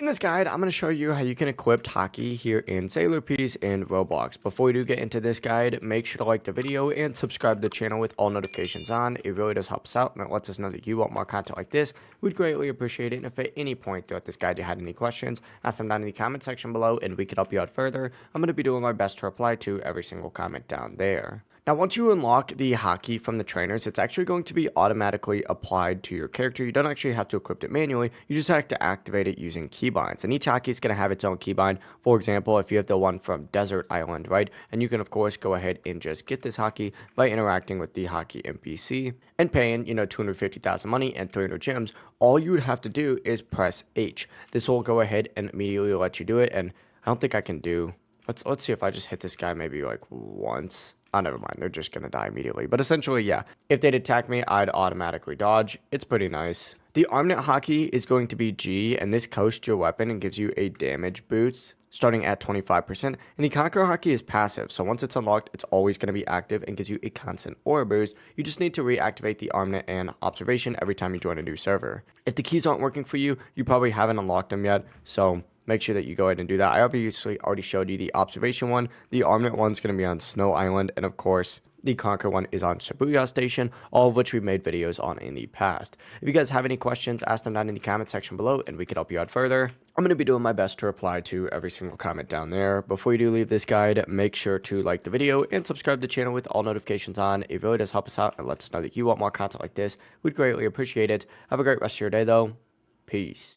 In this guide, I'm going to show you how you can equip Haki here in Sailor Peace in Roblox. Before we do get into this guide, make sure to like the video and subscribe to the channel with all notifications on. It really does help us out and it lets us know that you want more content like this. We'd greatly appreciate it. And if at any point throughout this guide you had any questions, ask them down in the comment section below and we could help you out further. I'm going to be doing my best to reply to every single comment down there. Now, once you unlock the Haki from the trainers, it's actually going to be automatically applied to your character. You don't actually have to equip it manually. You just have to activate it using keybinds. And each Haki is going to have its own keybind. For example, if you have the one from Desert Island, right? And you can, of course, go ahead and just get this Haki by interacting with the Haki NPC and paying, 250,000 money and 300 gems. All you would have to do is press H. This will go ahead and immediately let you do it. And I don't think I can do... Let's see if I just hit this guy maybe like once. Oh, never mind. They're just going to die immediately. But essentially, yeah. If they'd attack me, I'd automatically dodge. It's pretty nice. The Armnet Haki is going to be G, and this coasts your weapon and gives you a damage boost starting at 25%. And the Conqueror Haki is passive, so once it's unlocked, it's always going to be active and gives you a constant aura boost. You just need to reactivate the Armnet and Observation every time you join a new server. If the keys aren't working for you, you probably haven't unlocked them yet, so make sure that you go ahead and do that. I obviously already showed you the Observation one. The Armnet one's going to be on Snow Island, and of course, the Conquer one is on Shibuya Station, all of which we've made videos on in the past. If you guys have any questions, ask them down in the comment section below, and we can help you out further. I'm going to be doing my best to reply to every single comment down there. Before you do leave this guide, make sure to like the video and subscribe to the channel with all notifications on. It really does help us out and lets us know that you want more content like this. We'd greatly appreciate it. Have a great rest of your day, though. Peace.